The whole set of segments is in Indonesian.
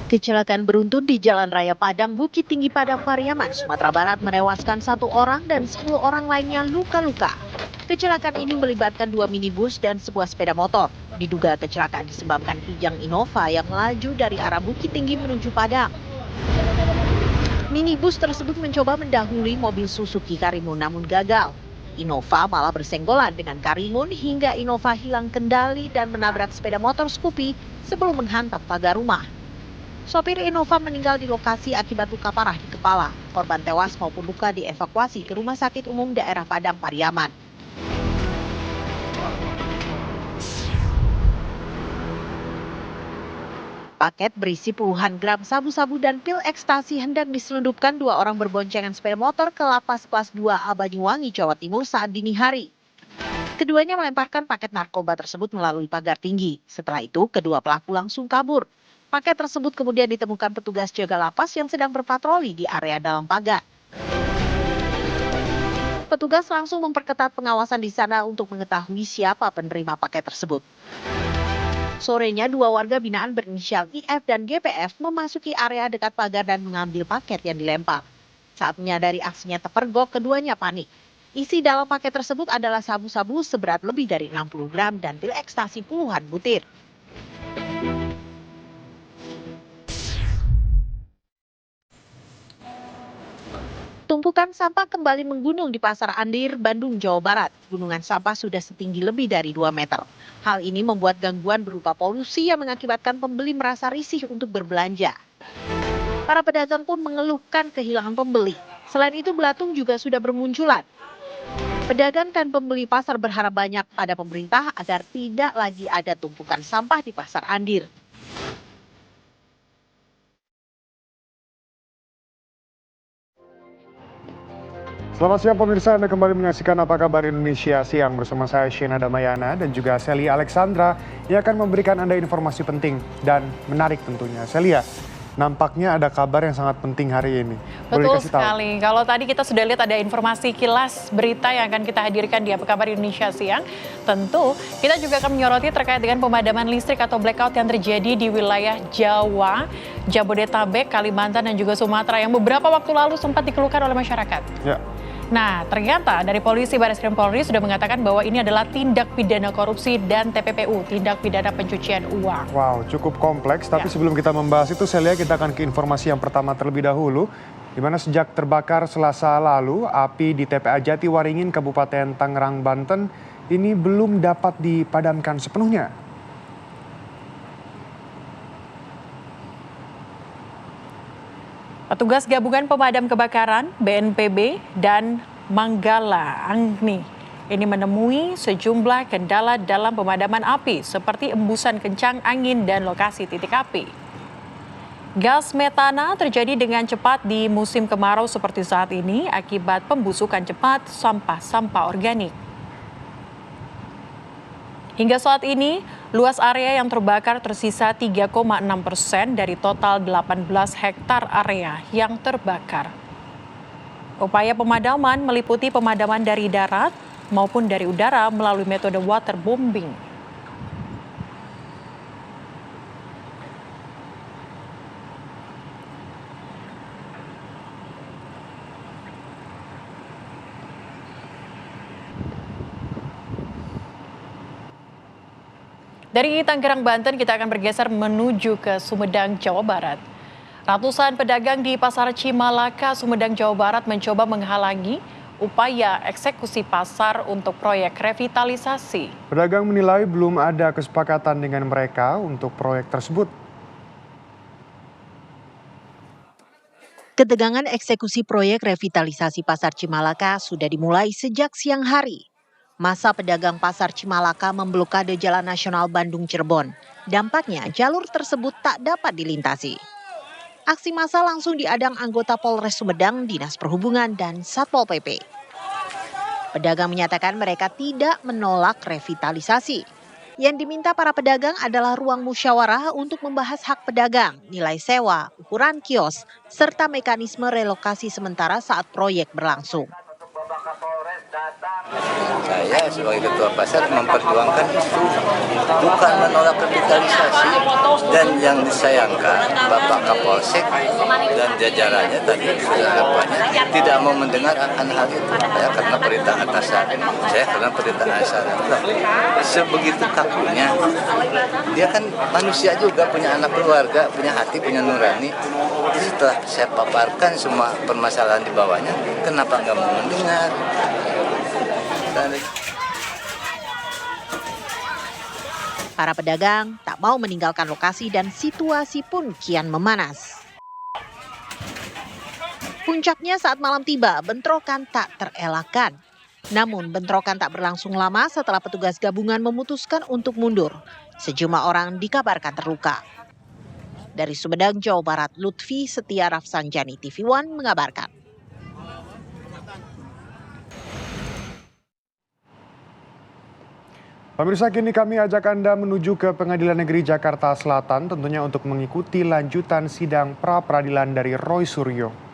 Kecelakaan beruntun di Jalan Raya Padang, Bukit Tinggi Padang, Pariaman, Sumatera Barat menewaskan 1 orang dan 10 orang lainnya luka-luka. Kecelakaan ini melibatkan 2 minibus dan sebuah sepeda motor. Diduga kecelakaan disebabkan Kijang Innova yang melaju dari arah Bukit Tinggi menuju Padang. Minibus tersebut mencoba mendahului mobil Suzuki Karimun namun gagal. Innova malah bersenggolan dengan Karimun hingga Innova hilang kendali dan menabrak sepeda motor Scoopy sebelum menghantam pagar rumah. Sopir Innova meninggal di lokasi akibat luka parah di kepala. Korban tewas maupun luka dievakuasi ke Rumah Sakit Umum Daerah Padang Pariaman. Paket berisi puluhan gram sabu-sabu dan pil ekstasi hendak diselundupkan 2 orang berboncengan sepeda motor ke lapas kelas 2A Banyuwangi, Jawa Timur saat dini hari. Keduanya melemparkan paket narkoba tersebut melalui pagar tinggi. Setelah itu, kedua pelaku langsung kabur. Paket tersebut kemudian ditemukan petugas jaga lapas yang sedang berpatroli di area dalam pagar. Petugas langsung memperketat pengawasan di sana untuk mengetahui siapa penerima paket tersebut. Sorenya, 2 warga binaan berinisial IF dan GPF memasuki area dekat pagar dan mengambil paket yang dilempar. Saat menyadari aksinya terpergok, keduanya panik. Isi dalam paket tersebut adalah sabu-sabu seberat lebih dari 60 gram dan pil ekstasi puluhan butir. Tumpukan sampah kembali menggunung di Pasar Andir, Bandung, Jawa Barat. Gunungan sampah sudah setinggi lebih dari 2 meter. Hal ini membuat gangguan berupa polusi yang mengakibatkan pembeli merasa risih untuk berbelanja. Para pedagang pun mengeluhkan kehilangan pembeli. Selain itu, belatung juga sudah bermunculan. Pedagang dan pembeli pasar berharap banyak pada pemerintah agar tidak lagi ada tumpukan sampah di Pasar Andir. Selamat siang pemirsa, Anda kembali menyaksikan Apa Kabar Indonesia Siang bersama saya Shena Damayana dan juga Celia Alexandra yang akan memberikan Anda informasi penting dan menarik tentunya. Celia, nampaknya ada kabar yang sangat penting hari ini. Betul sekali. Kalau tadi kita sudah lihat ada informasi kilas berita yang akan kita hadirkan di Apa Kabar Indonesia Siang. Tentu kita juga akan menyoroti terkait dengan pemadaman listrik atau blackout yang terjadi di wilayah Jawa, Jabodetabek, Kalimantan dan juga Sumatera yang beberapa waktu lalu sempat dikeluhkan oleh masyarakat. Ya. Nah, ternyata dari polisi Barreskrim Polri sudah mengatakan bahwa ini adalah tindak pidana korupsi dan TPPU, tindak pidana pencucian uang. Wow, cukup kompleks. Tapi sebelum kita membahas itu, Celia, kita akan ke informasi yang pertama terlebih dahulu. Di mana sejak terbakar Selasa lalu, api di TPA Jatiwaringin, Kabupaten Tangerang, Banten, ini belum dapat dipadamkan sepenuhnya. Petugas Gabungan Pemadam Kebakaran, BNPB, dan Manggala Agni ini menemui sejumlah kendala dalam pemadaman api seperti embusan kencang angin dan lokasi titik api. Gas metana terjadi dengan cepat di musim kemarau seperti saat ini akibat pembusukan cepat sampah-sampah organik. Hingga saat ini, luas area yang terbakar tersisa 3,6% dari total 18 hektar area yang terbakar. Upaya pemadaman meliputi pemadaman dari darat maupun dari udara melalui metode waterbombing. Dari Tangerang, Banten, kita akan bergeser menuju ke Sumedang, Jawa Barat. Ratusan pedagang di Pasar Cimalaka, Sumedang, Jawa Barat mencoba menghalangi upaya eksekusi pasar untuk proyek revitalisasi. Pedagang menilai belum ada kesepakatan dengan mereka untuk proyek tersebut. Ketegangan eksekusi proyek revitalisasi Pasar Cimalaka sudah dimulai sejak siang hari. Masa pedagang Pasar Cimalaka memblokade Jalan Nasional Bandung-Cirebon. Dampaknya jalur tersebut tak dapat dilintasi. Aksi massa langsung diadang anggota Polres Sumedang, Dinas Perhubungan, dan Satpol PP. Pedagang menyatakan mereka tidak menolak revitalisasi. Yang diminta para pedagang adalah ruang musyawarah untuk membahas hak pedagang, nilai sewa, ukuran kios, serta mekanisme relokasi sementara saat proyek berlangsung. Saya sebagai ketua pasar memperjuangkan itu, bukan menolak revitalisasi. Dan yang disayangkan Bapak Kapolsek dan jajarannya tadi tidak mau mendengar akan hal itu. Ya, karena perintah atasan, saya karena perintah atasan. Sebegitu kakunya, dia kan manusia juga, punya anak keluarga, punya hati, punya nurani. Setelah saya paparkan semua permasalahan di bawahnya, kenapa nggak mau mendengar? Para pedagang tak mau meninggalkan lokasi dan situasi pun kian memanas. Puncaknya saat malam tiba, bentrokan tak terelakkan. Namun bentrokan tak berlangsung lama setelah petugas gabungan memutuskan untuk mundur. Sejumlah orang dikabarkan terluka. Dari Sumedang, Jawa Barat, Lutfi Setia Rafsanjani, TV One mengabarkan. Pemirsa, kini kami ajak Anda menuju ke Pengadilan Negeri Jakarta Selatan tentunya untuk mengikuti lanjutan sidang pra-peradilan dari Roy Suryo.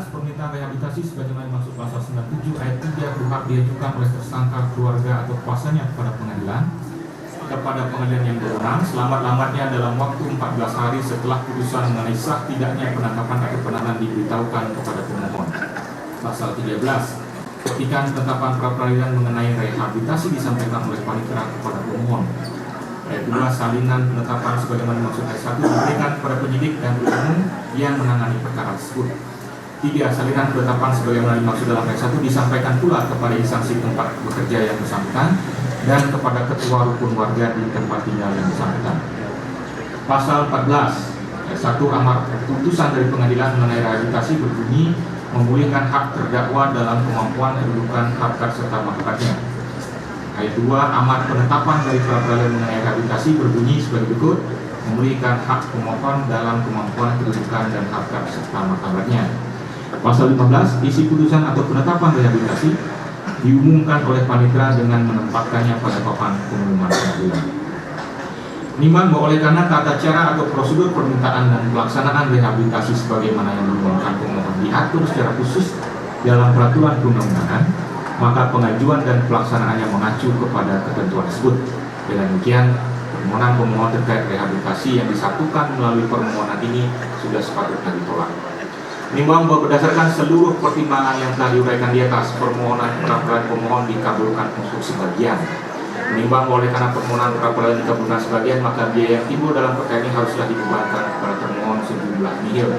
Permintaan rehabilitasi sebagaimana dimaksud pasal 97 ayat 3 berhak diajukan oleh tersangka, keluarga atau kuasanya kepada pengadilan yang berwenang selamat-lamatnya dalam waktu 14 hari setelah putusan mengenai sah tidaknya penangkapan atau penahanan diberitahukan kepada pemohon. Pasal 13, ketika penetapan pra-peradilan mengenai rehabilitasi disampaikan oleh panitera kepada pemohon. Ayat 2, salinan penetapan sebagaimana dimaksud ayat 1 diberikan kepada penyidik dan umum yang menangani perkara tersebut. 3, salinan penetapan sebagaimana dimaksud dalam ayat 1 disampaikan pula kepada instansi tempat bekerja yang bersangkutan dan kepada ketua rukun warga di tempat tinggal yang bersangkutan. Pasal 14, ayat 1 amar putusan dari pengadilan mengenai rehabilitasi berbunyi memulihkan hak terdakwa dalam kemampuan kedudukan, harkat serta martabatnya. Ayat 2 amar penetapan dari pra-peradilan mengenai rehabilitasi berbunyi sebagai berikut, memulihkan hak pemohon dalam kemampuan kedudukan dan harkat serta martabatnya. Pasal 15, isi putusan atau penetapan rehabilitasi diumumkan oleh panitera dengan menempatkannya pada papan pengumuman pengadilan. Menimbang bahwa oleh karena tata cara atau prosedur permintaan dan pelaksanaan rehabilitasi sebagaimana yang dimohonkan pemohon diatur secara khusus dalam peraturan perundang-undangan, maka pengajuan dan pelaksanaannya mengacu kepada ketentuan tersebut. Dengan demikian, permohonan pemohon terkait rehabilitasi yang disatukan melalui permohonan ini sudah sepatutnya ditolak. Menimbang bahwa berdasarkan seluruh pertimbangan yang telah diuraikan di atas, permohonan pra-peradilan pemohon dikabulkan untuk sebagian. Menimbang oleh karena permohonan pra-peradilan dikabulkan sebagian, maka biaya yang timbul dalam perkara ini haruslah dibebankan kepada termohon sejumlah nihil.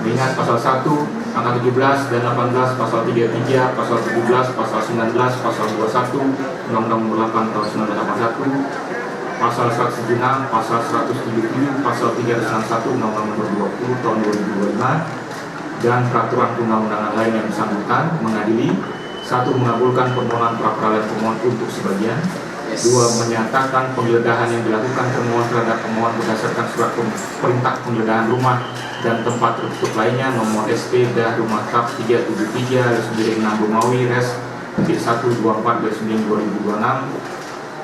Mengingat pasal 1, angka 17 dan 18, pasal 33, pasal 17, pasal 19, pasal 21, Undang-Undang Nomor 8 tahun 1981, pasal 106, pasal 170, pasal 361, Undang-Undang Nomor 20 tahun 2025, dan peraturan perundang-undangan lain yang bersangkutan mengadili: 1. Mengabulkan permohonan pra-peradilan pemohon untuk sebagian. 2. Menyatakan penggeledahan yang dilakukan termohon terhadap pemohon berdasarkan surat perintah penggeledahan rumah dan tempat tertutup lainnya nomor SP Rumah Kap 373-6 Romawi Res 124-9/2026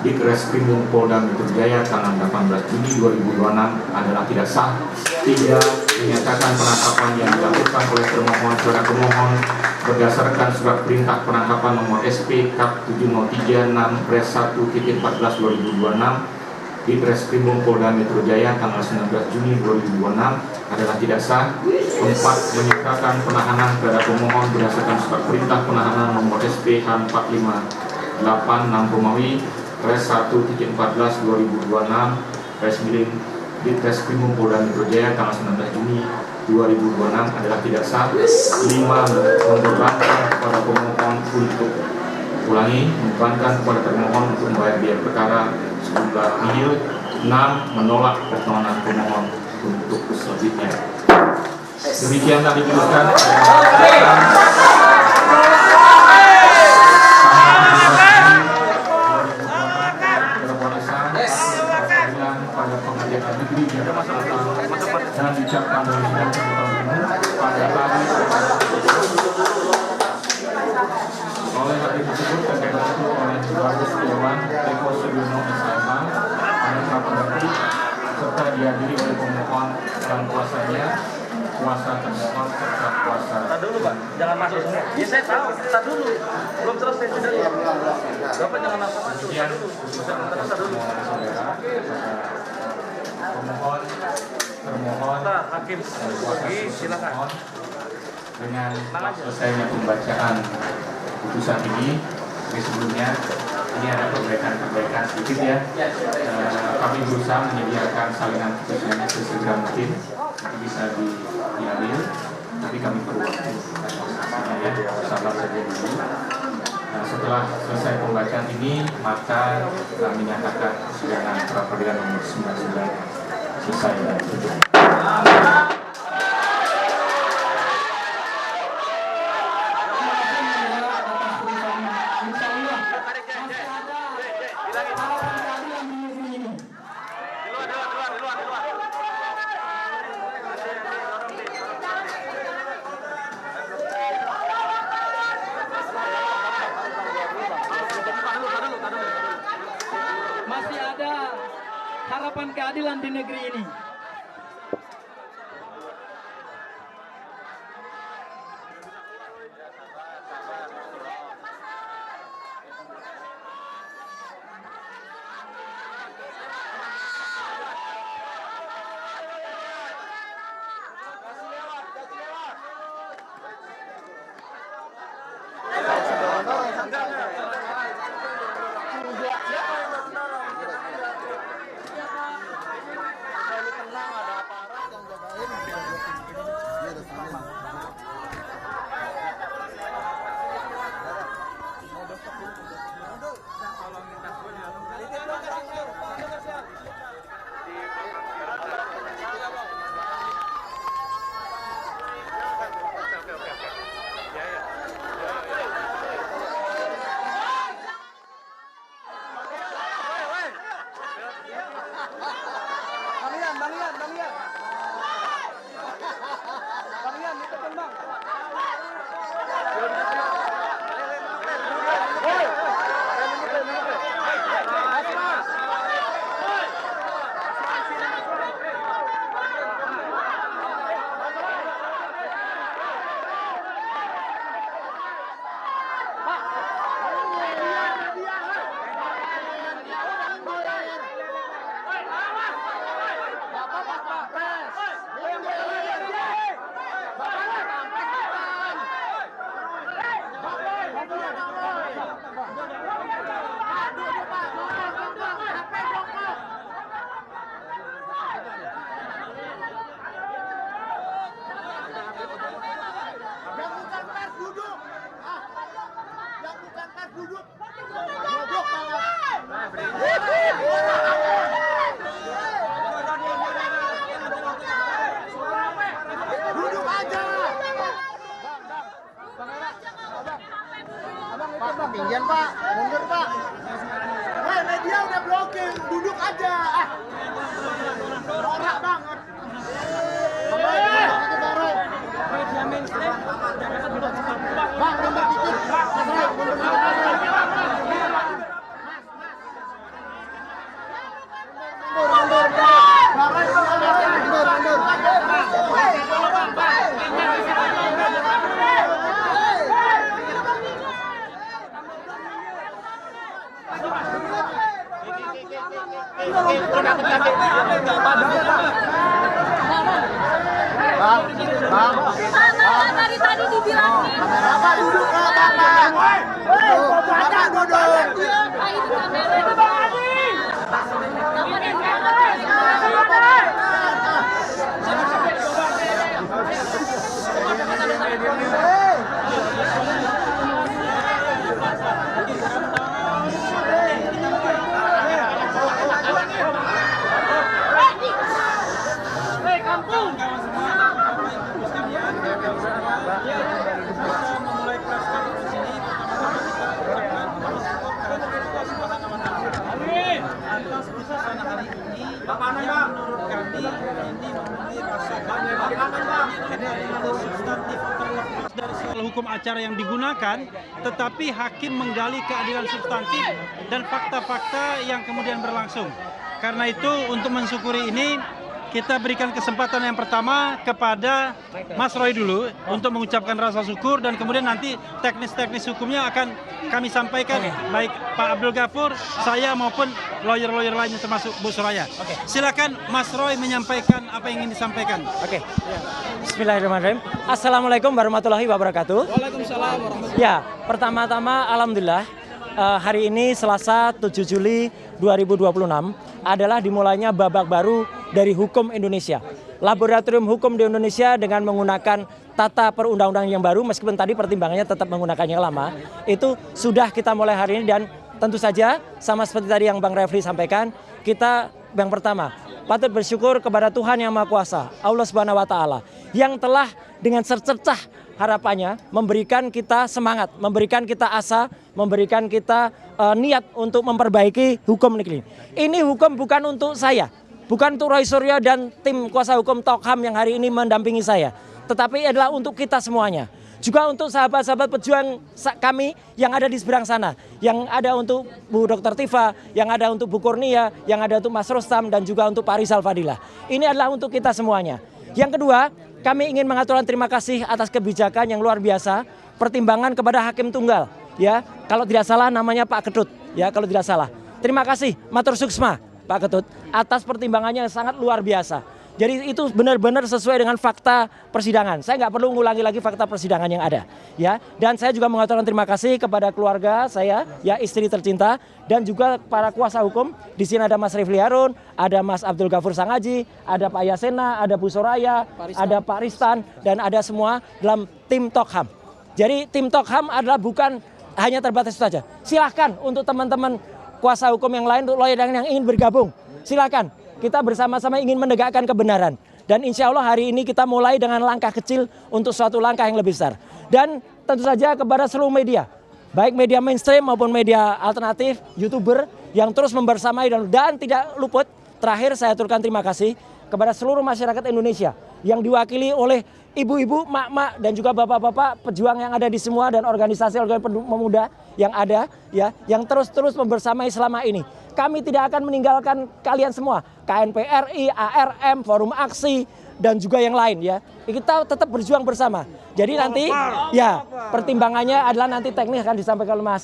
di Reskrimum Polda Metro Jaya tanggal 18 Juni 2026 adalah tidak sah. 3. Menyatakan penangkapan yang dilakukan oleh termohon terhadap pemohon berdasarkan surat perintah penangkapan nomor SP Kap 703-6 Res 1-14/2026 di Reskrimum Polda Metro Jaya tanggal 19 Juni 2026 adalah tidak sah. 4. Menyatakan penahanan terhadap pemohon berdasarkan surat perintah penahanan nomor SP H458-6 Romawi Res 1-14/2026 Res miring di Reskrimum Polda Metro Jaya tanggal 19 Juni 2026 adalah tidak sah. 5. Membebankan kepada pemohon untuk membebankan kepada termohon untuk membayar biaya perkara sejumlah nihil. 6. Menolak permohonan pemohon untuk selanjutnya. Demikianlah diputuskan. Dan diucapkan dari sidang pada hari oleh hakim tersebut terbantu oleh Bagus Setiawan, Eko Sudiono SIH, Aneka Pendaki, serta dihadiri oleh pemohon dan kuasanya kuasa termohon serta kuasa. Tar dulu Pak, jangan masuk semua. Ya saya tahu, tar dulu. Belum selesai sudah. Bapak jangan langsung masuk. Tar dulu. Tar dulu. Pemohon, termohon, Hakim lagi silakan. Dengan selesainya pembacaan putusan ini, sebelumnya ini ada perbaikan sedikit ya. Kami berusaha menyediakan salinan putusannya sesegera mungkin nanti bisa diambil, tapi kami perlu waktu ya, sabar saja dulu. Setelah selesai pembacaan ini, maka kami nyatakan persidangan pra peradilan nomor 99 selesai dan tutup. Masih ada harapan keadilan di negeri ini. Pak, ketinggian Pak, mundur Pak. Woi, media udah blokir, duduk aja. Norak banget. Bang, mundur dikit. Mundur Dari tadi dibilangin. Bapak duduk ke Bapak. Bapak duduk. Itu kamera. Menurut kami ini memenuhi rasa ini adalah substantif terlepas dari soal hukum acara yang digunakan, tetapi hakim menggali keadilan substantif dan fakta-fakta yang kemudian berlangsung. Karena itu untuk mensyukuri ini kita berikan kesempatan yang pertama kepada Mas Roy dulu untuk mengucapkan rasa syukur, dan kemudian nanti teknis-teknis hukumnya akan kami sampaikan, baik Pak Abdul Ghafur, saya maupun lawyer-lawyer lainnya termasuk Bu Soraya. Silakan Mas Roy menyampaikan apa yang ingin disampaikan. Bismillahirrahmanirrahim. Assalamualaikum warahmatullahi wabarakatuh. Waalaikumsalam warahmatullahi. Ya, pertama-tama alhamdulillah hari ini Selasa 7 Juli 2026 adalah dimulainya babak baru dari hukum Indonesia. Laboratorium hukum di Indonesia dengan menggunakan tata perundang-undangan yang baru, meskipun tadi pertimbangannya tetap menggunakan yang lama, itu sudah kita mulai hari ini. Dan tentu saja sama seperti tadi yang Bang Refli sampaikan, kita yang pertama patut bersyukur kepada Tuhan Yang Maha Kuasa, Allah Subhanahu wa Ta'ala, yang telah dengan secercah harapannya memberikan kita semangat, memberikan kita asa, memberikan kita niat untuk memperbaiki hukum negeri. Ini hukum bukan untuk saya, bukan untuk Roy Suryo dan tim kuasa hukum Tokham yang hari ini mendampingi saya, tetapi adalah untuk kita semuanya. Juga untuk sahabat-sahabat pejuang kami yang ada di seberang sana, yang ada untuk Bu Dr. Tifa, yang ada untuk Bu Kurnia, yang ada untuk Mas Rustam, dan juga untuk Pak Rizal Fadilah. Ini adalah untuk kita semuanya. Yang kedua, kami ingin mengaturkan terima kasih atas kebijakan yang luar biasa, pertimbangan kepada hakim tunggal. Ya, kalau tidak salah namanya Pak Ketut. Ya, kalau tidak salah. Terima kasih Matur Suksma Pak Ketut atas pertimbangannya yang sangat luar biasa. Jadi itu benar-benar sesuai dengan fakta persidangan. Saya nggak perlu ngulangi lagi fakta persidangan yang ada, ya. Dan saya juga mengaturkan terima kasih kepada keluarga saya, ya, istri tercinta, dan juga para kuasa hukum. Di sini ada Mas Refli Harun, ada Mas Abdul Ghafur Sangaji, ada Pak Yasena, ada Bu Soraya, ada Pak Ristan, dan ada semua dalam tim Tokham. Jadi tim Tokham adalah bukan hanya terbatas itu saja. Silahkan untuk teman-teman kuasa hukum yang lain, untuk lawyer yang ingin bergabung, silakan. Kita bersama-sama ingin menegakkan kebenaran. Dan insya Allah hari ini kita mulai dengan langkah kecil untuk suatu langkah yang lebih besar. Dan tentu saja kepada seluruh media, baik media mainstream maupun media alternatif, YouTuber yang terus membersamai, dan tidak luput, terakhir saya aturkan terima kasih kepada seluruh masyarakat Indonesia yang diwakili oleh ibu-ibu, mak-mak, dan juga bapak-bapak pejuang yang ada di semua, dan organisasi pemuda yang ada, ya, yang terus membersamai selama ini. Kami tidak akan meninggalkan kalian semua, KNPRI, ARM, Forum Aksi, dan juga yang lain, ya. Kita tetap berjuang bersama. Jadi nanti, ya, pertimbangannya adalah nanti teknis akan disampaikan oleh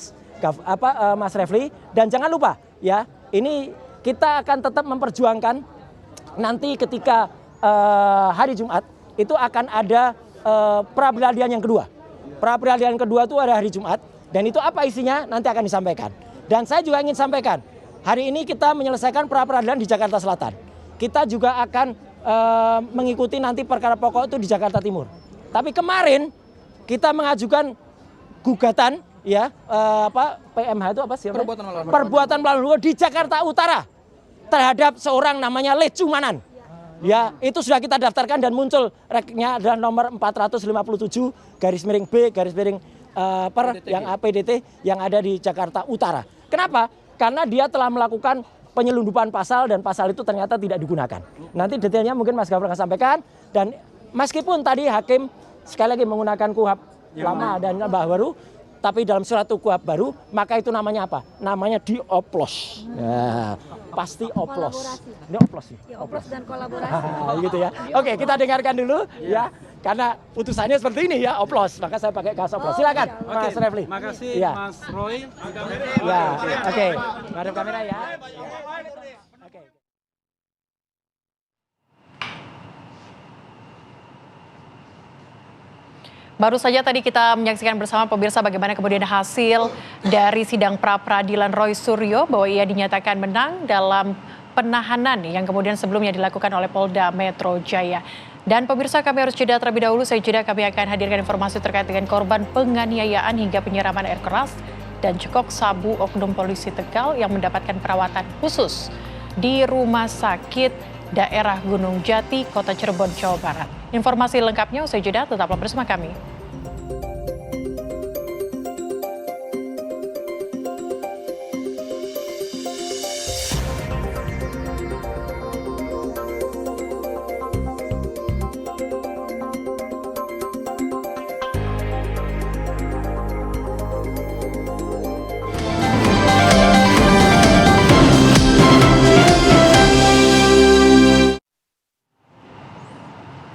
Mas Refli. Dan jangan lupa, ya, ini kita akan tetap memperjuangkan nanti ketika hari Jumat itu akan ada pra-peradilan yang kedua. Pra-peradilan kedua itu ada hari Jumat, dan itu apa isinya nanti akan disampaikan. Dan saya juga ingin sampaikan, hari ini kita menyelesaikan pra-peradilan di Jakarta Selatan. Kita juga akan mengikuti nanti perkara pokok itu di Jakarta Timur. Tapi kemarin kita mengajukan gugatan, ya, PMH itu apa sih? Perbuatan melawan hukum di Jakarta Utara terhadap seorang namanya Lecu Manan. Ya, itu sudah kita daftarkan dan muncul reknya adalah nomor 457/B/per yang APDT yang ada di Jakarta Utara. Kenapa? Karena dia telah melakukan penyelundupan pasal, dan pasal itu ternyata tidak digunakan. Nanti detailnya mungkin Mas Ghafur akan sampaikan. Dan meskipun tadi hakim sekali lagi menggunakan KUHP lama dan baru, tapi dalam surat KUHP baru, maka itu namanya apa? Namanya dioplos. Ya, pasti oplos. Ini oplos sih. Ya, oplos dan kolaborasi. Gitu ya. Oke, kita dengarkan dulu, ya. Karena putusannya seperti ini, ya, oplos. Maka saya pakai kata oplos. Silakan, Mas Refli. Makasih, ya. Mas Roy. Ya, oke. Ngadep kamera, ya. Oke. Baru saja tadi kita menyaksikan bersama pemirsa bagaimana kemudian hasil dari sidang pra-peradilan Roy Suryo, bahwa ia dinyatakan menang dalam penahanan yang kemudian sebelumnya dilakukan oleh Polda Metro Jaya. Dan pemirsa, kami harus jeda terlebih dahulu. Saya jeda, kami akan hadirkan informasi terkait dengan korban penganiayaan hingga penyiraman air keras dan cekok sabu oknum polisi Tegal yang mendapatkan perawatan khusus di Rumah Sakit Daerah Gunung Jati, Kota Cirebon, Jawa Barat. Informasi lengkapnya usai jeda, tetaplah bersama kami.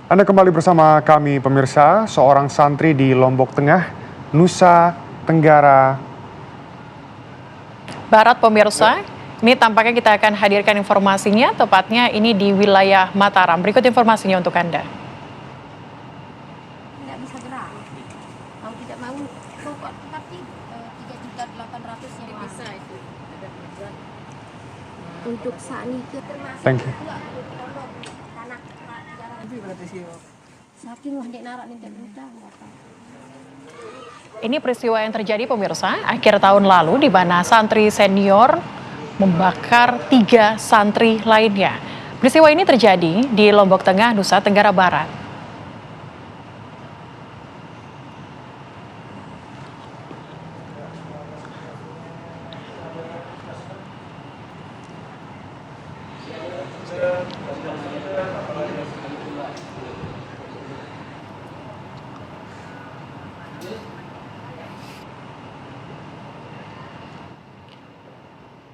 Anda kembali bersama kami pemirsa. Seorang santri di Lombok Tengah, Nusa Tenggara Barat pemirsa, ini tampaknya kita akan hadirkan informasinya, tepatnya ini di wilayah Mataram. Berikut informasinya untuk Anda. Tidak bisa gerak. Mau tidak mau, pokok tapi 3.800.000 yang bisa itu. Untuk saat ini termasuk Thank you. tanah saking hendak narak nintek utang. Ini peristiwa yang terjadi pemirsa akhir tahun lalu di mana santri senior membakar 3 santri lainnya. Peristiwa ini terjadi di Lombok Tengah, Nusa Tenggara Barat.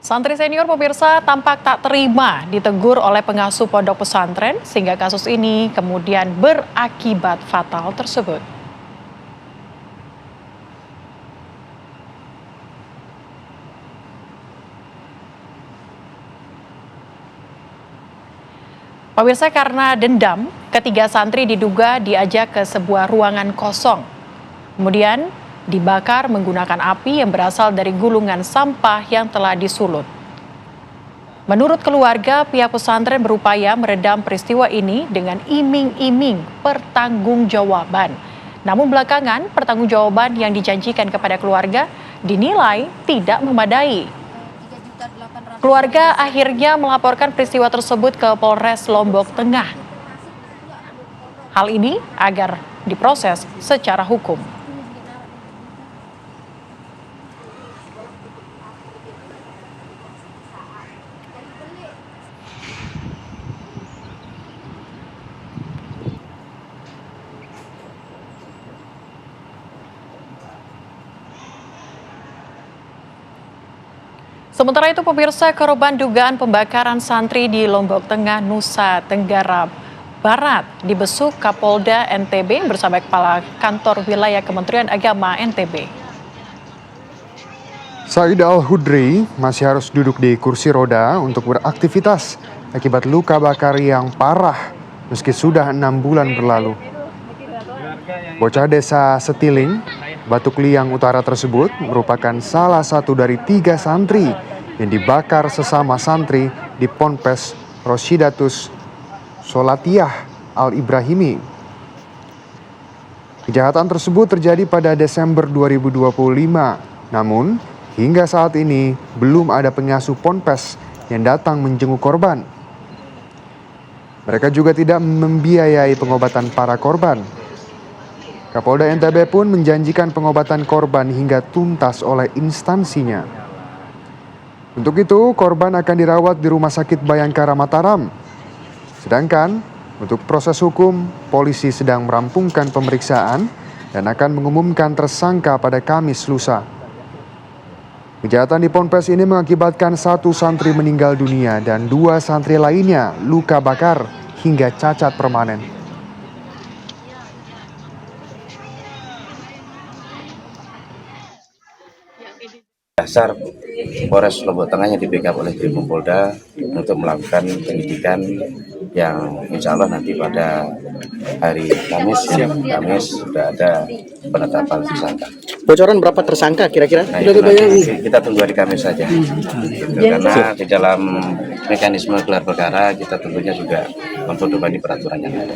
Santri senior pemirsa tampak tak terima ditegur oleh pengasuh pondok pesantren sehingga kasus ini kemudian berakibat fatal tersebut. Pemirsa, karena dendam, ketiga santri diduga diajak ke sebuah ruangan kosong. Kemudian dibakar menggunakan api yang berasal dari gulungan sampah yang telah disulut. Menurut keluarga, pihak pesantren berupaya meredam peristiwa ini dengan iming-iming pertanggungjawaban. Namun belakangan, pertanggungjawaban yang dijanjikan kepada keluarga dinilai tidak memadai. Keluarga akhirnya melaporkan peristiwa tersebut ke Polres Lombok Tengah. Hal ini agar diproses secara hukum. Sementara itu pemirsa, korban dugaan pembakaran santri di Lombok Tengah, Nusa Tenggara Barat dibesuk Kapolda NTB bersama Kepala Kantor Wilayah Kementerian Agama NTB. Said Al-Hudri masih harus duduk di kursi roda untuk beraktivitas akibat luka bakar yang parah meski sudah 6 bulan berlalu. Bocah desa Setiling, Batuk Liang Utara tersebut merupakan salah satu dari 3 santri yang dibakar sesama santri di Ponpes Roshidatus Solatiyah Al-Ibrahimi. Kejahatan tersebut terjadi pada Desember 2025, namun hingga saat ini belum ada pengasuh Ponpes yang datang menjenguk korban. Mereka juga tidak membiayai pengobatan para korban. Kapolda NTB pun menjanjikan pengobatan korban hingga tuntas oleh instansinya. Untuk itu, korban akan dirawat di Rumah Sakit Bayangkara Mataram. Sedangkan, untuk proses hukum, polisi sedang merampungkan pemeriksaan dan akan mengumumkan tersangka pada Kamis lusa. Kejahatan di Ponpes ini mengakibatkan 1 santri meninggal dunia dan 2 santri lainnya luka bakar hingga cacat permanen. Dasar Polres Lombok Tengah yang di-backup oleh Polda untuk melakukan penyidikan yang insya Allah nanti pada hari Kamis sudah ada penetapan tersangka. Bocoran berapa tersangka kira-kira? Nah, kita tunggu hari Kamis saja. Karena di dalam mekanisme gelar perkara kita tentunya juga mempedomani peraturan yang ada.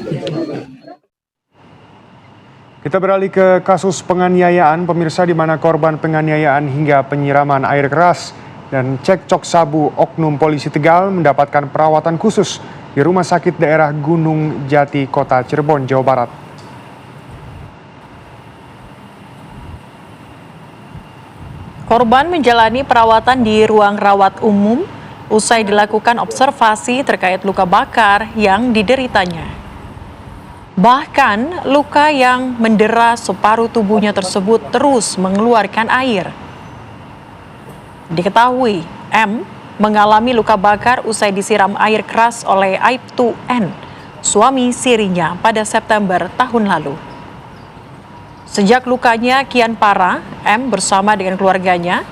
Kita beralih ke kasus penganiayaan pemirsa, di mana korban penganiayaan hingga penyiraman air keras dan cekcok sabu oknum polisi Tegal mendapatkan perawatan khusus di Rumah Sakit Daerah Gunung Jati, Kota Cirebon, Jawa Barat. Korban menjalani perawatan di ruang rawat umum usai dilakukan observasi terkait luka bakar yang dideritanya. Bahkan luka yang mendera separuh tubuhnya tersebut terus mengeluarkan air. Diketahui M mengalami luka bakar usai disiram air keras oleh Aibtu N, suami sirinya pada September tahun lalu. Sejak lukanya kian parah, M bersama dengan keluarganya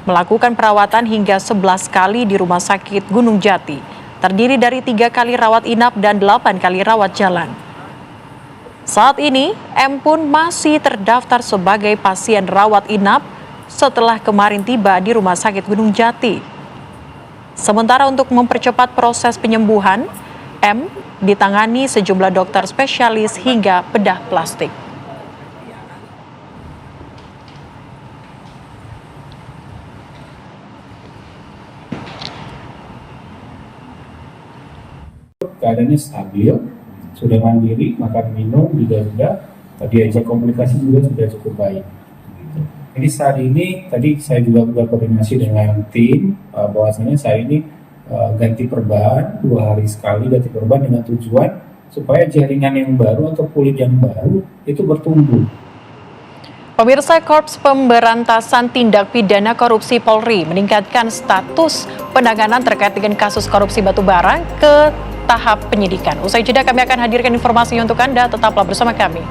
melakukan perawatan hingga 11 kali di Rumah Sakit Gunung Jati, terdiri dari 3 kali rawat inap dan 8 kali rawat jalan. Saat ini, M pun masih terdaftar sebagai pasien rawat inap setelah kemarin tiba di Rumah Sakit Gunung Jati. Sementara untuk mempercepat proses penyembuhan, M ditangani sejumlah dokter spesialis hingga bedah plastik. Keadaannya stabil, sudah mandiri, makan minum juga sudah, diajak komunikasi juga sudah cukup baik. Jadi saat ini tadi saya juga berkoordinasi dengan tim bahwasanya saya ini ganti perban 2 hari sekali ganti perban dengan tujuan supaya jaringan yang baru atau kulit yang baru itu bertumbuh. Pemirsa, Korps Pemberantasan Tindak Pidana Korupsi Polri meningkatkan status penanganan terkait dengan kasus korupsi batubara ke tahap penyidikan. Usai jeda kami akan hadirkan informasinya untuk Anda, tetaplah bersama kami.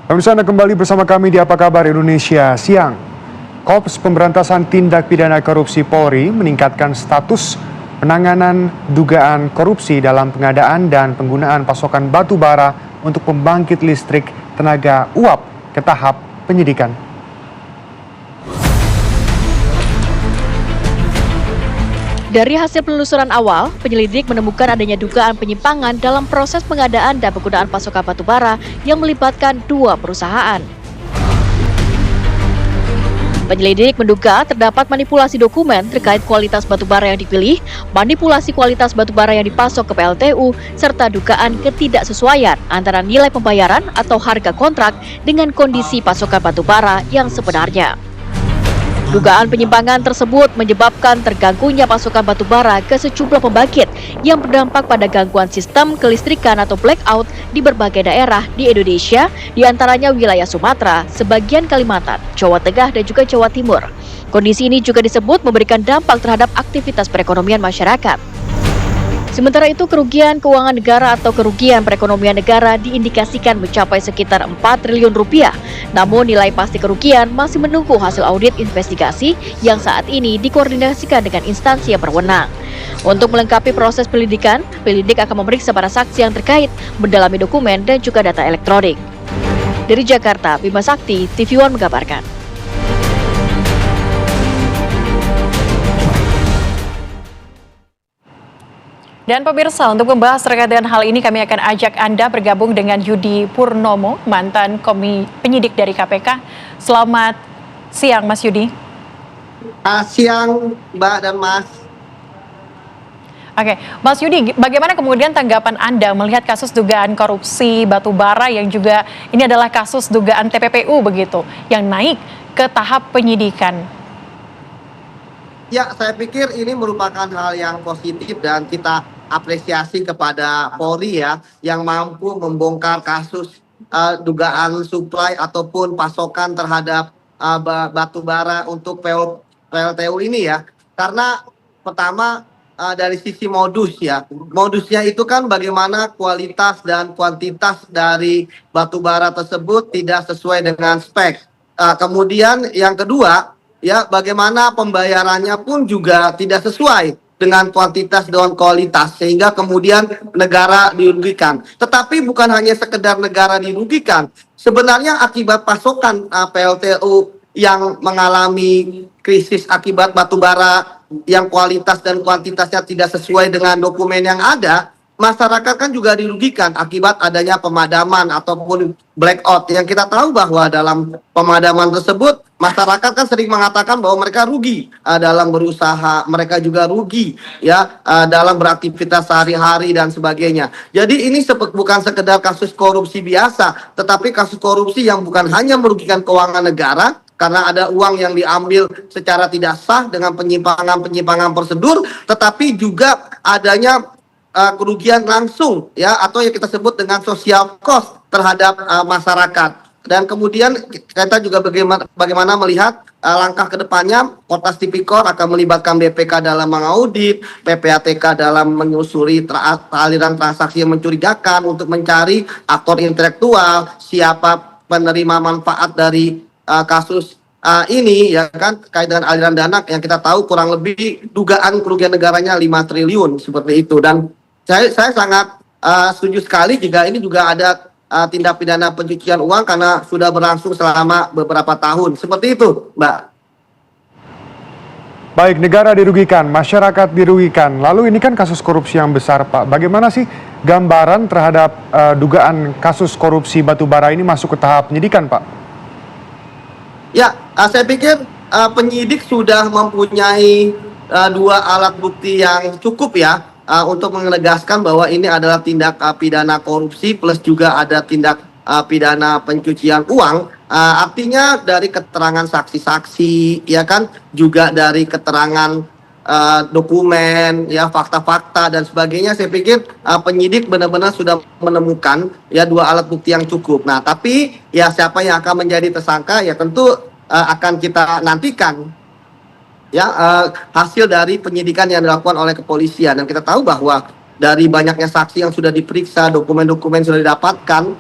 Pemirsa, Anda kembali bersama kami di Apa Kabar Indonesia Siang. Korps Pemberantasan Tindak Pidana Korupsi Polri meningkatkan status penanganan dugaan korupsi dalam pengadaan dan penggunaan pasokan batu bara untuk pembangkit listrik tenaga uap ke tahap penyidikan. Dari hasil penelusuran awal, penyelidik menemukan adanya dugaan penyimpangan dalam proses pengadaan dan penggunaan pasokan batu bara yang melibatkan 2 perusahaan. Penyelidik menduga terdapat manipulasi dokumen terkait kualitas batu bara yang dipilih, manipulasi kualitas batu bara yang dipasok ke PLTU, serta dugaan ketidaksesuaian antara nilai pembayaran atau harga kontrak dengan kondisi pasokan batu bara yang sebenarnya. Dugaan penyimpangan tersebut menyebabkan terganggunya pasokan batu bara ke sejumlah pembangkit yang berdampak pada gangguan sistem kelistrikan atau blackout di berbagai daerah di Indonesia, diantaranya wilayah Sumatera, sebagian Kalimantan, Jawa Tengah, dan juga Jawa Timur. Kondisi ini juga disebut memberikan dampak terhadap aktivitas perekonomian masyarakat. Sementara itu, kerugian keuangan negara atau kerugian perekonomian negara diindikasikan mencapai sekitar 4 triliun rupiah. Namun nilai pasti kerugian masih menunggu hasil audit investigasi yang saat ini dikoordinasikan dengan instansi yang berwenang. Untuk melengkapi proses penyelidikan, penyelidik akan memeriksa para saksi yang terkait, mendalami dokumen dan juga data elektronik. Dari Jakarta, Bima Sakti, TV One mengabarkan. Dan pemirsa, untuk membahas terkait dengan hal ini kami akan ajak Anda bergabung dengan Yudi Purnomo, mantan penyidik dari KPK. Selamat siang, Mas Yudi. Siang, Mbak dan Mas. Oke, Mas Yudi, bagaimana kemudian tanggapan Anda melihat kasus dugaan korupsi batubara yang juga ini adalah kasus dugaan TPPU begitu, yang naik ke tahap penyidikan? Ya, saya pikir ini merupakan hal yang positif dan kita apresiasi kepada Polri ya, yang mampu membongkar kasus dugaan suplai ataupun pasokan terhadap batu bara untuk PLTU ini ya. Karena pertama dari sisi modus ya, modusnya itu kan bagaimana kualitas dan kuantitas dari batu bara tersebut tidak sesuai dengan spek. Kemudian yang kedua ya, bagaimana pembayarannya pun juga tidak sesuai dengan kuantitas dan kualitas, sehingga kemudian negara dirugikan. Tetapi bukan hanya sekedar negara dirugikan, sebenarnya akibat pasokan PLTU yang mengalami krisis akibat batubara yang kualitas dan kuantitasnya tidak sesuai dengan dokumen yang ada, masyarakat kan juga dirugikan akibat adanya pemadaman ataupun blackout. Yang kita tahu bahwa dalam pemadaman tersebut masyarakat kan sering mengatakan bahwa mereka rugi dalam berusaha, mereka juga rugi ya dalam beraktivitas sehari-hari dan sebagainya. Jadi ini bukan sekedar kasus korupsi biasa, tetapi kasus korupsi yang bukan hanya merugikan keuangan negara, karena ada uang yang diambil secara tidak sah dengan penyimpangan prosedur, tetapi juga adanya kerugian langsung ya, atau yang kita sebut dengan social cost terhadap masyarakat. Dan kemudian kita juga bagaimana melihat langkah kedepannya. Kontras Tipikor akan melibatkan BPK dalam mengaudit, PPATK dalam menyusuri aliran transaksi yang mencurigakan untuk mencari aktor intelektual, siapa penerima manfaat dari kasus ini ya kan, terkait dengan aliran dana yang kita tahu kurang lebih dugaan kerugian negaranya 5 triliun seperti itu. Dan saya sangat setuju sekali jika ini juga ada tindak pidana pencucian uang karena sudah berlangsung selama beberapa tahun. Seperti itu, Mbak. Baik, negara dirugikan, masyarakat dirugikan. Lalu ini kan kasus korupsi yang besar, Pak. Bagaimana sih gambaran terhadap dugaan kasus korupsi batubara ini masuk ke tahap penyidikan, Pak? Ya, saya pikir penyidik sudah mempunyai 2 alat bukti yang cukup ya, untuk menegaskan bahwa ini adalah tindak pidana korupsi plus juga ada tindak pidana pencucian uang. Artinya dari keterangan saksi-saksi ya kan, juga dari keterangan dokumen ya, fakta-fakta dan sebagainya. Saya pikir penyidik benar-benar sudah menemukan ya 2 alat bukti yang cukup. Nah, tapi ya siapa yang akan menjadi tersangka ya tentu akan kita nantikan ya, hasil dari penyidikan yang dilakukan oleh kepolisian. Dan kita tahu bahwa dari banyaknya saksi yang sudah diperiksa, dokumen-dokumen sudah didapatkan,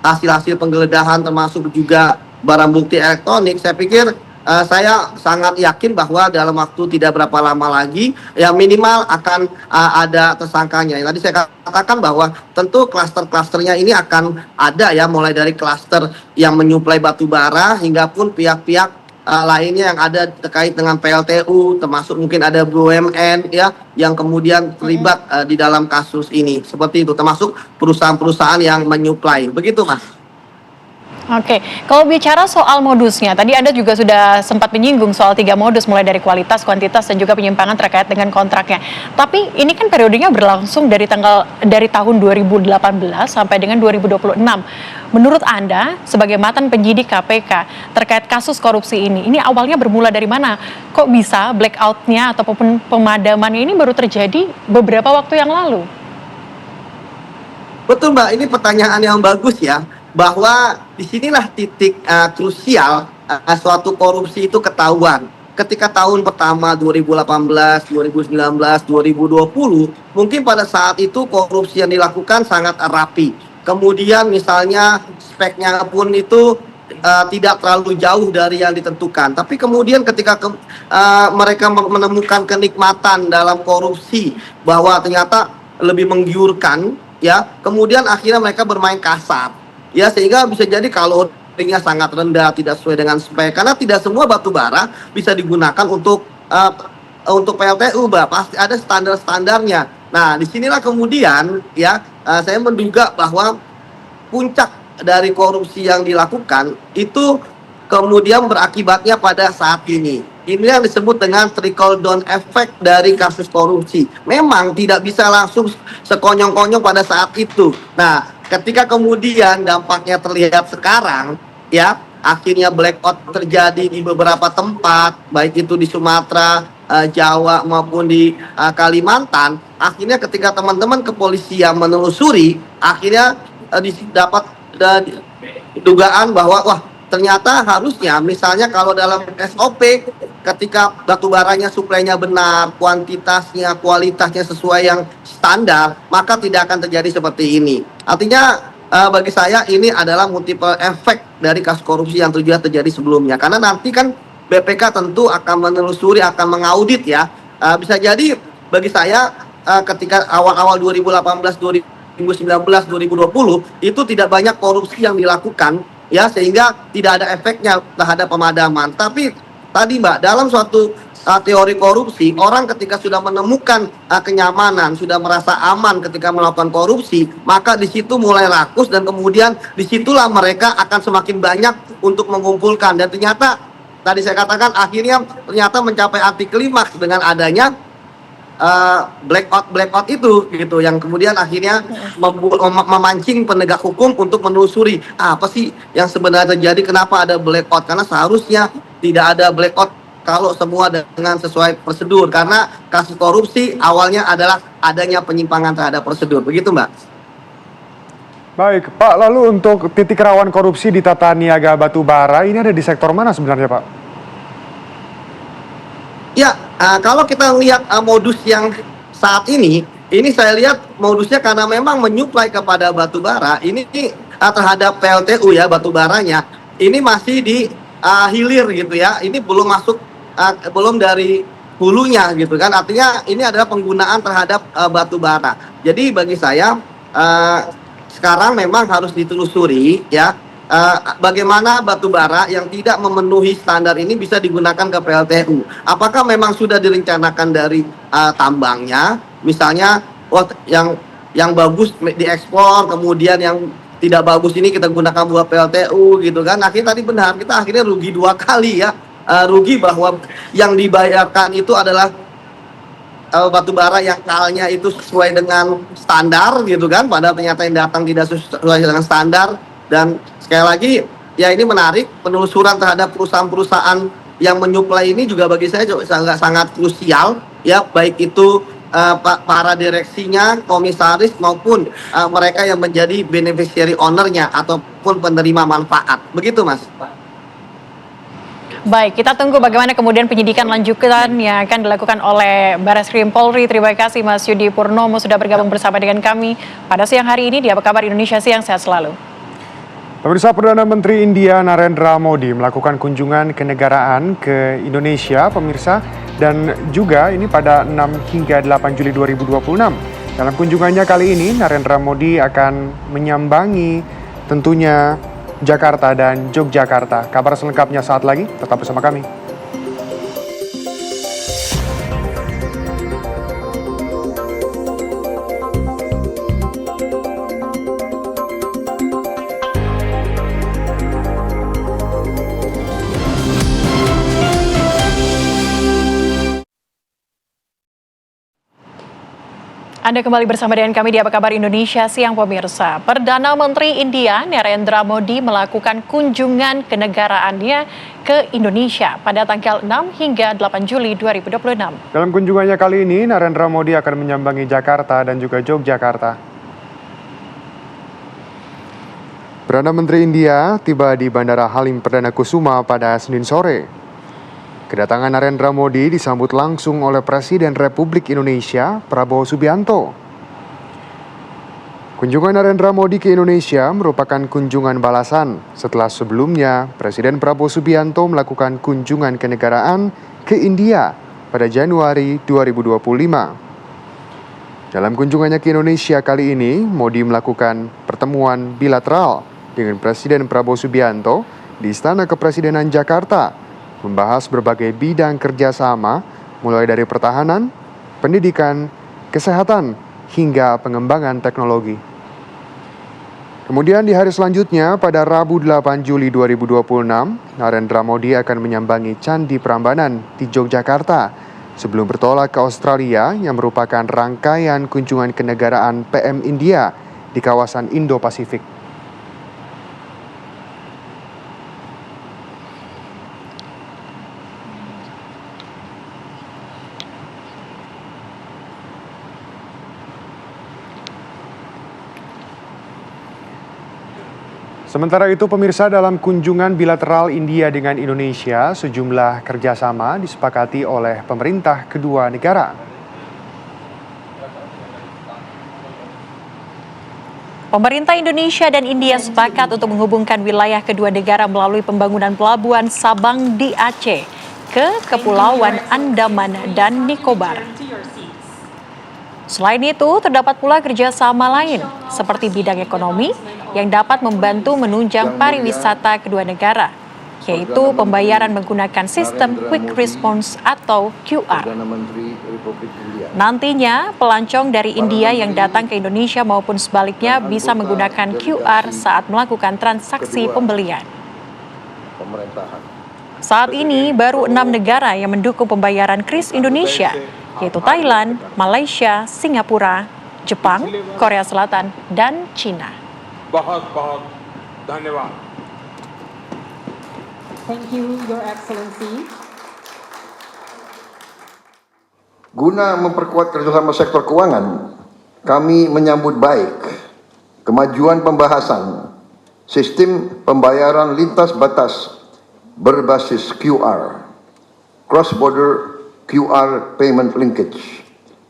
hasil-hasil penggeledahan termasuk juga barang bukti elektronik, saya pikir saya sangat yakin bahwa dalam waktu tidak berapa lama lagi ya minimal akan ada tersangkanya. Tadi saya katakan bahwa tentu klaster-klasternya ini akan ada ya, mulai dari klaster yang menyuplai batu bara hingga pun pihak-pihak lainnya yang ada terkait dengan PLTU, termasuk mungkin ada BUMN ya yang kemudian terlibat di dalam kasus ini. Seperti itu, termasuk perusahaan-perusahaan yang menyuplai. Begitu, Mas. Oke, kalau bicara soal modusnya, tadi Anda juga sudah sempat menyinggung soal 3 modus, mulai dari kualitas, kuantitas, dan juga penyimpangan terkait dengan kontraknya. Tapi ini kan periodenya berlangsung dari tahun 2018 sampai dengan 2026. Menurut Anda, sebagai mantan penyidik KPK terkait kasus korupsi ini awalnya bermula dari mana? Kok bisa blackout-nya ataupun pemadamannya ini baru terjadi beberapa waktu yang lalu? Betul, Mbak, ini pertanyaan yang bagus ya. Bahwa disinilah titik krusial suatu korupsi itu ketahuan. Ketika tahun pertama 2018, 2019, 2020, mungkin pada saat itu korupsi yang dilakukan sangat rapi. Kemudian misalnya speknya pun itu tidak terlalu jauh dari yang ditentukan. Tapi kemudian ketika mereka menemukan kenikmatan dalam korupsi bahwa ternyata lebih menggiurkan, ya, kemudian akhirnya mereka bermain kasar. Ya, sehingga bisa jadi kalorinya sangat rendah, tidak sesuai dengan spek, karena tidak semua batu bara bisa digunakan untuk PLTU, Mbak. Pasti ada standar-standarnya. Nah, disinilah kemudian ya saya menduga bahwa puncak dari korupsi yang dilakukan itu kemudian berakibatnya pada saat ini. Ini yang disebut dengan trickle down effect dari kasus korupsi. Memang tidak bisa langsung sekonyong-konyong pada saat itu. Nah, ketika kemudian dampaknya terlihat sekarang, ya, akhirnya blackout terjadi di beberapa tempat, baik itu di Sumatera, Jawa maupun di Kalimantan. Akhirnya ketika teman-teman kepolisian menelusuri, akhirnya dapat dugaan bahwa wah, ternyata harusnya misalnya kalau dalam SOP ketika batu baranya suplainya benar, kuantitasnya, kualitasnya sesuai yang standar, maka tidak akan terjadi seperti ini. Artinya bagi saya ini adalah multiple efek dari kasus korupsi yang terjadi sebelumnya. Karena nanti kan BPK tentu akan menelusuri, akan mengaudit ya. Bisa jadi bagi saya ketika awal-awal 2018, 2019, 2020 itu tidak banyak korupsi yang dilakukan ya, sehingga tidak ada efeknya terhadap pemadaman. Tapi tadi, Mbak, dalam suatu teori korupsi, orang ketika sudah menemukan kenyamanan, sudah merasa aman ketika melakukan korupsi, maka di situ mulai rakus dan kemudian disitulah mereka akan semakin banyak untuk mengumpulkan. Dan ternyata tadi saya katakan akhirnya ternyata mencapai anti klimaks dengan adanya blackout itu gitu, yang kemudian akhirnya memancing penegak hukum untuk menelusuri apa sih yang sebenarnya terjadi, kenapa ada blackout, karena seharusnya tidak ada blackout kalau semua dengan sesuai prosedur, karena kasus korupsi awalnya adalah adanya penyimpangan terhadap prosedur, begitu Mbak. Baik Pak, lalu untuk titik rawan korupsi di tata niaga batubara ini ada di sektor mana sebenarnya Pak? Ya, kalau kita lihat modus yang saat ini saya lihat modusnya karena memang menyuplai kepada batubara ini terhadap PLTU ya, batubaranya ini masih di hilir gitu ya, ini belum masuk, belum dari hulunya gitu kan, artinya ini adalah penggunaan terhadap batubara. Jadi bagi saya sekarang memang harus ditelusuri ya, bagaimana batubara yang tidak memenuhi standar ini bisa digunakan ke PLTU. Apakah memang sudah direncanakan dari tambangnya, misalnya yang bagus diekspor, kemudian yang tidak bagus ini kita gunakan buat PLTU gitu kan. Akhirnya tadi benar, kita akhirnya rugi 2 kali ya. Rugi bahwa yang dibayarkan itu adalah batubara yang kalnya itu sesuai dengan standar gitu kan, padahal ternyata yang datang tidak sesuai dengan standar. Dan sekali lagi ya, ini menarik, penelusuran terhadap perusahaan-perusahaan yang menyuplai ini juga bagi saya sangat krusial ya, baik itu para direksinya, komisaris maupun mereka yang menjadi beneficiary ownernya ataupun penerima manfaat, begitu Mas. Baik, kita tunggu bagaimana kemudian penyidikan lanjutan yang akan dilakukan oleh Barreskrim Polri. Terima kasih Mas Yudi Purnomo sudah bergabung bersama dengan kami pada siang hari ini di Apa Kabar Indonesia Siang. Sehat selalu. Pemirsa, Perdana Menteri India Narendra Modi melakukan kunjungan kenegaraan ke Indonesia, pemirsa, dan juga ini pada 6 hingga 8 Juli 2026. Dalam kunjungannya kali ini, Narendra Modi akan menyambangi tentunya Jakarta dan Yogyakarta. Kabar selengkapnya saat lagi, tetap bersama kami. Anda kembali bersama dengan kami di Apa Kabar Indonesia Siang, pemirsa. Perdana Menteri India Narendra Modi melakukan kunjungan kenegaraannya ke Indonesia pada tanggal 6 hingga 8 Juli 2026. Dalam kunjungannya kali ini, Narendra Modi akan menyambangi Jakarta dan juga Yogyakarta. Perdana Menteri India tiba di Bandara Halim Perdana Kusuma pada Senin sore. Kedatangan Narendra Modi disambut langsung oleh Presiden Republik Indonesia, Prabowo Subianto. Kunjungan Narendra Modi ke Indonesia merupakan kunjungan balasan setelah sebelumnya Presiden Prabowo Subianto melakukan kunjungan kenegaraan ke India pada Januari 2025. Dalam kunjungannya ke Indonesia kali ini, Modi melakukan pertemuan bilateral dengan Presiden Prabowo Subianto di Istana Kepresidenan Jakarta, membahas berbagai bidang kerjasama, mulai dari pertahanan, pendidikan, kesehatan, hingga pengembangan teknologi. Kemudian di hari selanjutnya, pada Rabu 8 Juli 2026, Narendra Modi akan menyambangi Candi Prambanan di Yogyakarta, sebelum bertolak ke Australia yang merupakan rangkaian kunjungan kenegaraan PM India di kawasan Indo-Pasifik. Sementara itu, pemirsa, dalam kunjungan bilateral India dengan Indonesia, sejumlah kerjasama disepakati oleh pemerintah kedua negara. Pemerintah Indonesia dan India sepakat untuk menghubungkan wilayah kedua negara melalui pembangunan pelabuhan Sabang di Aceh ke Kepulauan Andaman dan Nicobar. Selain itu, terdapat pula kerjasama lain seperti bidang ekonomi yang dapat membantu menunjang pariwisata kedua negara, yaitu pembayaran menggunakan sistem Quick Response atau QR. Nantinya, pelancong dari India yang datang ke Indonesia maupun sebaliknya bisa menggunakan QR saat melakukan transaksi pembelian. Saat ini, baru 6 negara yang mendukung pembayaran KRIS Indonesia, yaitu Thailand, Malaysia, Singapura, Jepang, Korea Selatan, dan Cina. Thank you, Your Excellency. Guna memperkuat kerjasama sektor keuangan, kami menyambut baik kemajuan pembahasan sistem pembayaran lintas batas berbasis QR, cross-border QR payment linkage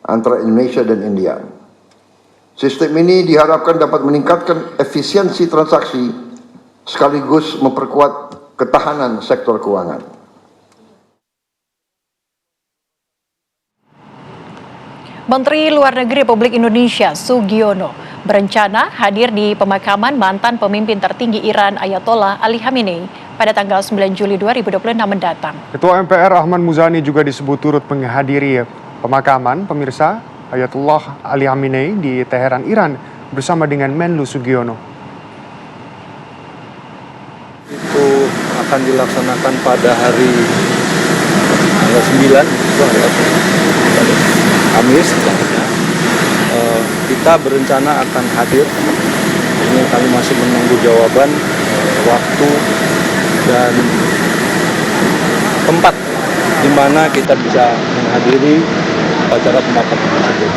antara Indonesia dan India. Sistem ini diharapkan dapat meningkatkan efisiensi transaksi sekaligus memperkuat ketahanan sektor keuangan. Menteri Luar Negeri Republik Indonesia Sugiono berencana hadir di pemakaman mantan pemimpin tertinggi Iran Ayatollah Ali Khamenei pada tanggal 9 Juli 2026 mendatang. Ketua MPR Ahmad Muzani juga disebut turut menghadiri pemakaman pemirsa Ayatollah Ali Khamenei di Teheran, Iran bersama dengan Menlu Sugiono. Itu akan dilaksanakan pada hari tanggal 9, itu hari Kamis. Kita berencana akan hadir. Ini kami masih menunggu jawaban waktu dan tempat di mana kita bisa menghadiri acara pemakaman tersebut.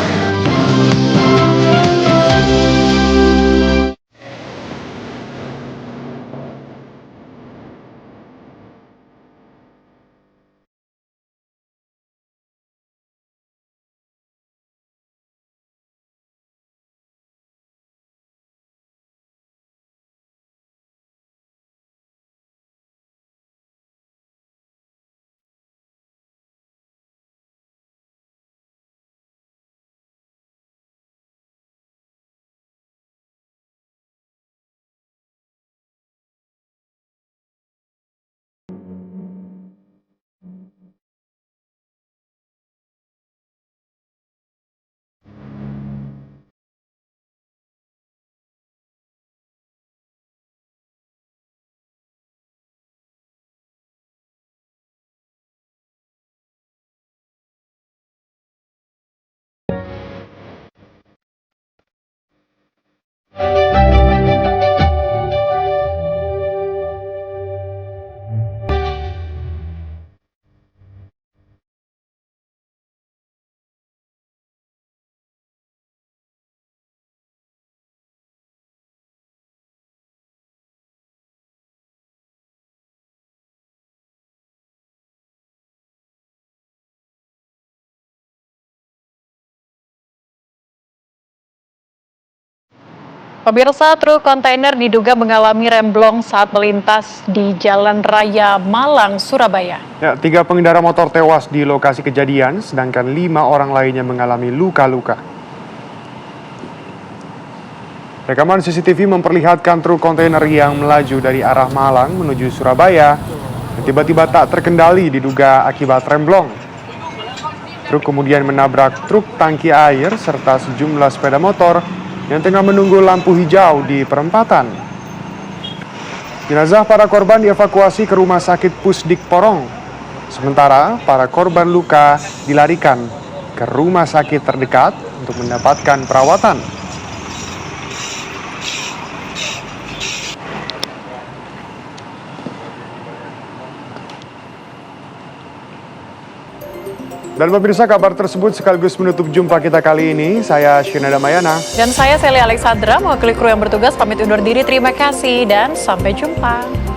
Pemirsa, truk kontainer diduga mengalami remblong saat melintas di Jalan Raya Malang, Surabaya. Ya, 3 pengendara motor tewas di lokasi kejadian, sedangkan 5 orang lainnya mengalami luka-luka. Rekaman CCTV memperlihatkan truk kontainer yang melaju dari arah Malang menuju Surabaya dan tiba-tiba tak terkendali diduga akibat remblong. Truk kemudian menabrak truk tangki air serta sejumlah sepeda motor yang tengah menunggu lampu hijau di perempatan. Jenazah para korban dievakuasi ke Rumah Sakit Pusdik Porong. Sementara para korban luka dilarikan ke rumah sakit terdekat untuk mendapatkan perawatan. Dan pemirsa, kabar tersebut sekaligus menutup jumpa kita kali ini. Saya Shina Damayana. Dan saya Sally Alexandra, mewakili kru yang bertugas pamit undur diri. Terima kasih dan sampai jumpa.